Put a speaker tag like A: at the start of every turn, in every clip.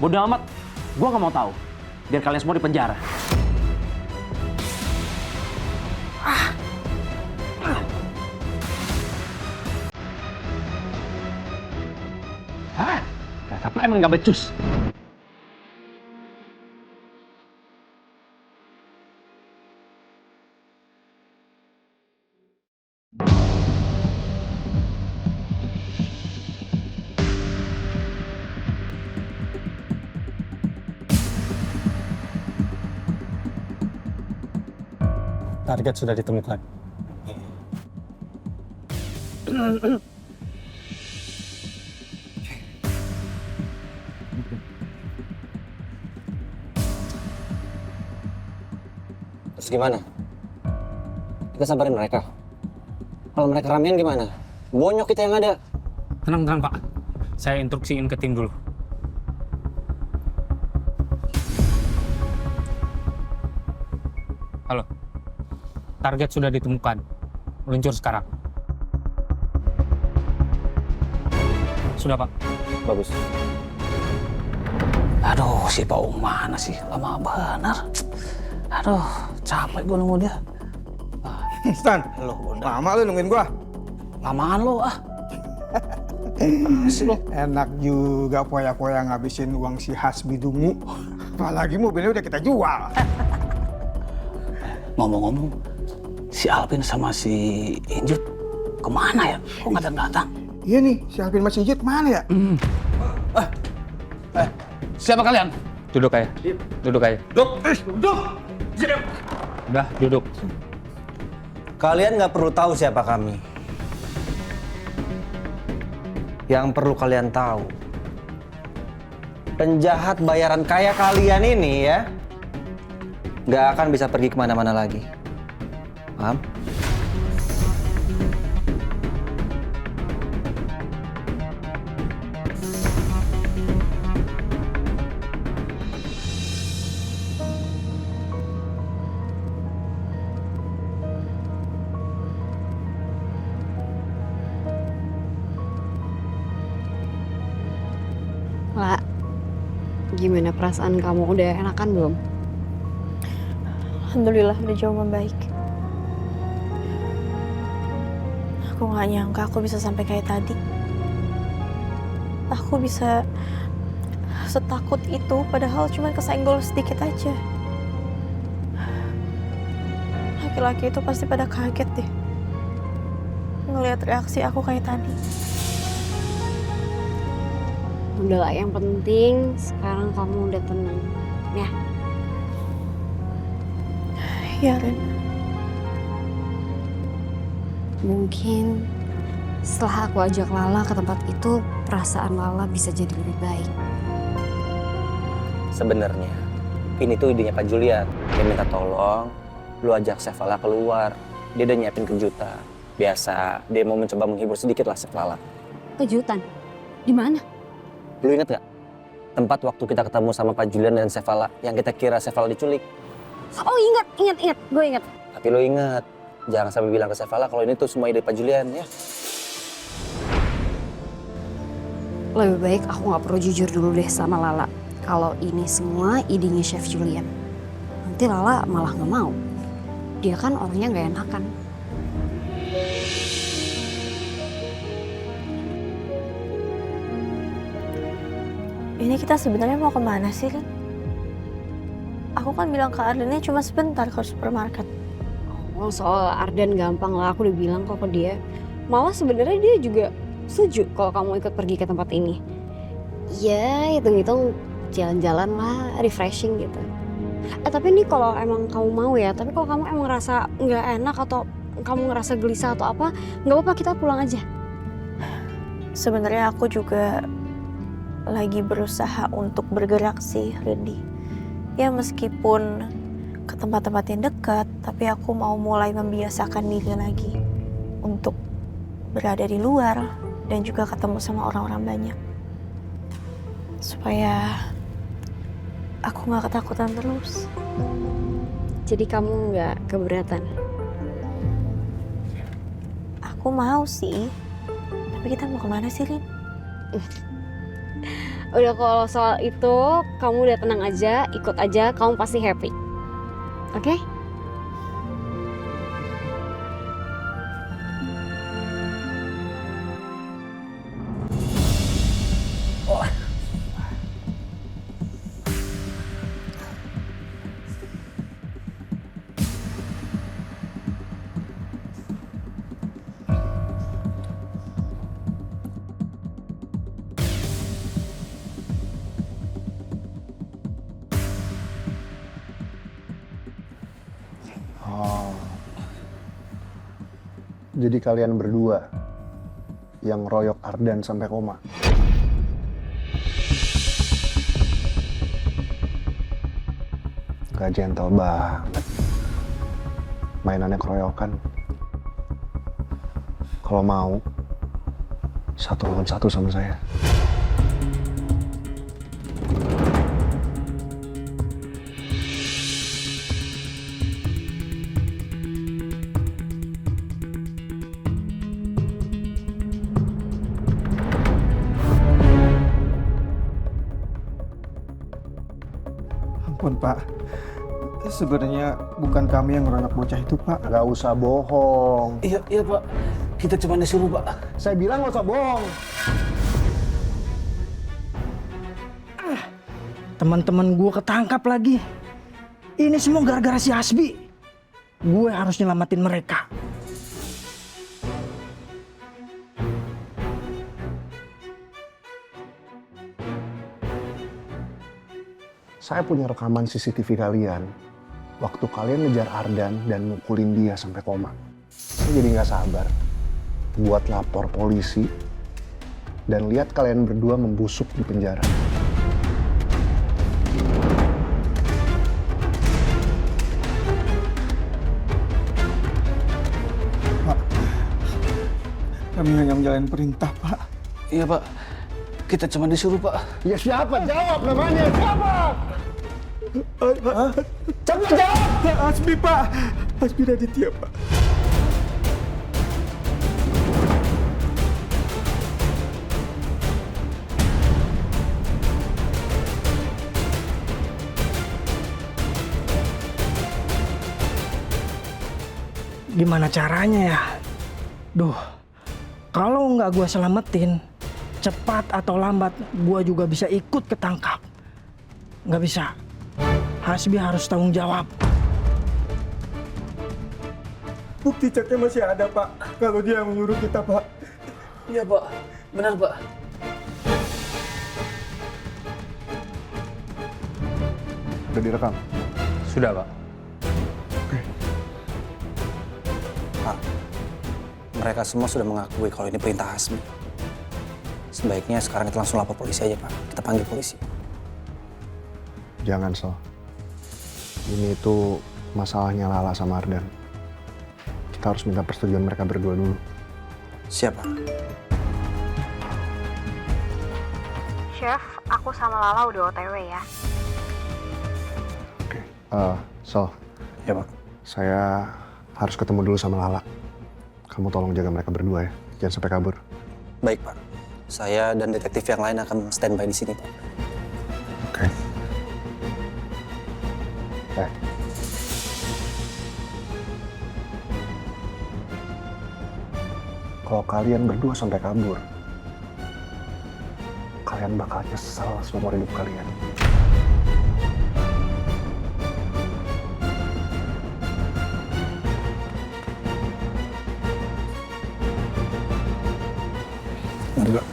A: Bodoh amat, gue nggak mau tahu. Biar kalian semua di penjara. Tapi emang nggak becus.
B: Target sudah ditemukan.
C: Terus gimana? Kita sabarin mereka. Kalau mereka ramean gimana? Bonyok kita yang ada.
B: Tenang, Pak. Saya instruksiin ke tim dulu. Halo. Target sudah ditemukan. Meluncur sekarang. Sudah, Pak.
C: Bagus.
D: Aduh, si Paung mana sih? Lama benar. Aduh, capek gue nunggu dia.
E: Stan,
D: Lo udah
E: lama lu nungguin gua.
D: lamaan lo ah. Sih lo.
E: Enak juga poya-poya ngabisin uang si Hasbi Dungu. Apalagi mobilnya udah kita jual.
D: Ngomong-ngomong, si Alvin sama si Injut kemana ya? Kok nggak datang-datang?
E: Iya nih, si Alvin masih Jit mana ya?
D: Siapa kalian?
B: Duduk aja. Duduk aja.
A: Duduk!
B: Udah, duduk.
C: Kalian nggak perlu tahu siapa kami. Yang perlu kalian tahu, penjahat bayaran kaya kalian ini ya, nggak akan bisa pergi kemana-mana lagi. Paham?
F: La, gimana perasaan kamu? Udah enakan belum?
G: Alhamdulillah udah jauh membaik. Aku gak nyangka aku bisa sampai kayak tadi. Aku bisa setakut itu padahal cuma kesenggol sedikit aja. Laki-laki itu pasti pada kaget deh ngelihat reaksi aku kayak tadi.
F: Udah lah, yang penting sekarang kamu udah tenang, ya?
G: Ya Ren,
F: Mungkin setelah aku ajak Lala ke tempat itu, perasaan Lala bisa jadi lebih baik.
C: Sebenarnya ini tuh idenya Pak Julian. Dia minta tolong lu ajak Sevala keluar. Dia udah nyiapin kejutan. Biasa dia mau mencoba menghibur sedikit lah Sevala.
F: Kejutan? Di mana?
C: Lu inget gak? Tempat waktu kita ketemu sama Pak Julian dan Sevala yang kita kira Sevala diculik.
F: Oh, ingat. Gue ingat.
C: Tapi lu inget, jangan sampai bilang ke Sevala kalau ini tuh semua ide Pak Julian ya.
F: Lebih baik aku nggak perlu jujur dulu deh sama Lala. Kalau ini semua idenya Chef Julian. Nanti Lala malah nggak mau. Dia kan orangnya nggak enakan.
G: ini kita sebenarnya mau kemana sih Ren? Aku kan bilang ke Ardennya cuma sebentar ke supermarket.
F: Oh, soal Arden gampang lah, aku udah bilang kok ke dia. Malah sebenarnya dia juga setuju kalau kamu ikut pergi ke tempat ini. Ya, hitung-hitung jalan-jalan lah, refreshing gitu. Tapi ini kalau emang kamu mau ya, tapi kalau kamu emang ngerasa nggak enak atau kamu ngerasa gelisah atau apa, nggak apa-apa, kita pulang aja.
G: Sebenarnya aku juga lagi berusaha untuk bergerak sih, Randy. Ya meskipun ke tempat-tempat yang dekat, tapi aku mau mulai membiasakan diri lagi untuk berada di luar dan juga ketemu sama orang-orang banyak. Supaya aku nggak ketakutan terus.
F: Jadi kamu nggak keberatan?
G: Aku mau sih, tapi kita mau kemana sih, Rin?
F: Udah kalau soal itu, kamu udah tenang aja, ikut aja, kamu pasti happy. Oke?
H: Oh. Jadi kalian berdua yang royok Ardan sampai koma. Gak gentle banget. Mainannya keroyokan. Kalau mau, 1 lawan 1 sama saya.
E: Ampun Pak, sebenarnya bukan kami yang ngeroyok bocah itu Pak.
H: Gak usah bohong.
D: Iya Pak, kita cuma disuruh Pak.
H: Saya bilang gak usah bohong.
I: Teman-teman gue ketangkap lagi. Ini semua gara-gara si Hasbi. Gue harus nyelamatin mereka.
H: Saya punya rekaman CCTV kalian waktu kalian ngejar Ardan dan mukulin dia sampai koma. Saya jadi nggak sabar buat lapor polisi dan lihat kalian berdua membusuk di penjara.
E: Pak, kami hanya menjalani perintah Pak.
D: Iya Pak, kita cuma disuruh Pak.
H: Ya siapa? Jawab namanya, siapa? Cepat jawab!
E: Hasbi Pak, Hasbi Raditya Pak.
I: Gimana caranya ya? Duh, kalau nggak gue selamatin, cepat atau lambat gue juga bisa ikut ketangkap. Nggak bisa. Hasbi harus tanggung jawab.
E: Bukti chatnya masih ada Pak, kalau dia yang menyuruh kita Pak.
D: Iya Pak, benar Pak.
H: Udah direkam?
B: Sudah, Pak.
C: Pak, mereka semua sudah mengakui kalau ini perintah Hasbi. Sebaiknya sekarang kita langsung lapor polisi aja, Pak. Kita panggil polisi.
H: Jangan, Sol. Ini tuh masalahnya Lala sama Ardan. Kita harus minta persetujuan mereka berdua dulu.
C: Siapa?
G: Chef, aku sama Lala udah OTW ya.
H: Oke. Sol.
C: Ya, Pak.
H: Saya harus ketemu dulu sama Lala. Kamu tolong jaga mereka berdua ya. Jangan sampai kabur.
C: Baik, Pak. Saya dan detektif yang lain akan standby di sini, Pak.
H: Oke. Kalau kalian berdua sampai kabur, kalian bakal nyesel seumur hidup kalian.
C: Enggak.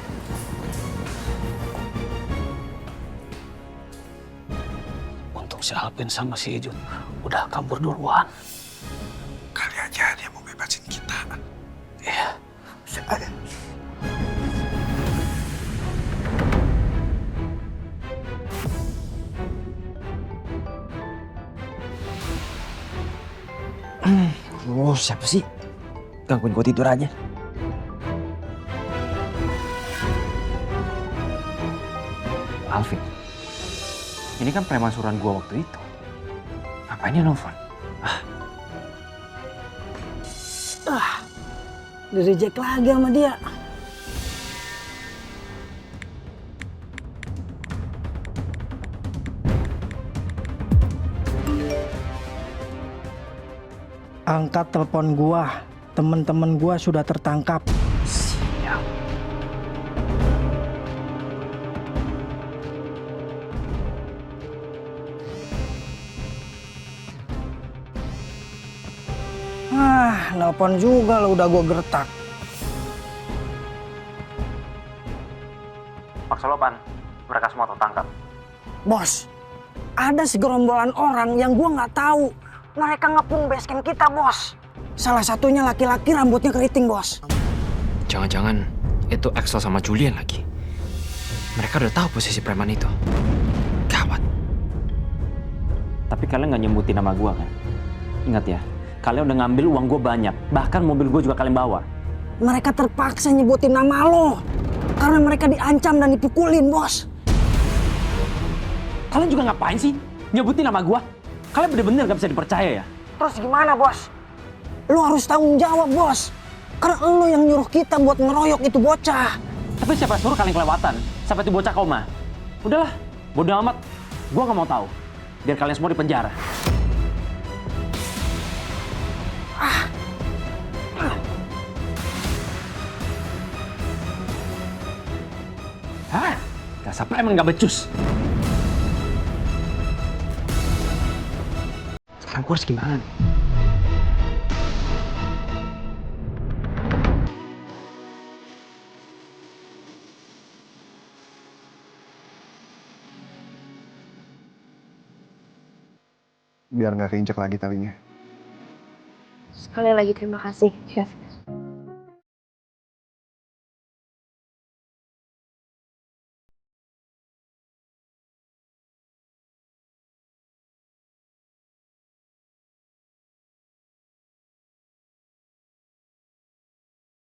D: Untung si Alvin sama si Ijun udah kabur duluan.
E: Kali aja dia mau bebasin kita.
D: Iya.
A: Oh, siapa sih? Gangguin gue tidur aja. Alvin, ini kan preman suruhan gue waktu itu. Ngapain dia nelfon?
I: Di-reject lagi sama dia. Angkat telepon gua. Temen-temen gua sudah tertangkap.
A: Siap.
I: Nelpon juga lo, udah gua gertak.
A: Pak Solopan, mereka semua tertangkap.
I: Bos, ada segerombolan orang yang gua nggak tahu. Mereka ngepung basecamp kita, bos. Salah satunya laki-laki rambutnya keriting, bos.
J: Jangan-jangan itu Axel sama Julian lagi. Mereka udah tahu posisi preman itu. Gawat.
A: Tapi kalian nggak nyebutin nama gua kan? Ingat ya, kalian udah ngambil uang gua banyak. Bahkan mobil gua juga kalian bawa.
I: Mereka terpaksa nyebutin nama lo. Karena mereka diancam dan dipukulin, bos.
A: Kalian juga ngapain sih nyebutin nama gua? Kalian bener-bener gak bisa dipercaya ya?
I: Terus gimana, bos? Lo harus tanggung jawab, bos. Karena lo yang nyuruh kita buat ngeroyok itu bocah.
A: Tapi siapa suruh kalian kelewatan sampai itu bocah koma? Udahlah, bodo amat. Gua nggak mau tahu. Biar kalian semua di penjara. Hah? Dasar preman nggak becus. Sekarang gue harus gimana nih?
H: Biar nggak keinjek lagi talinya.
G: Sekali lagi terima kasih, Chef.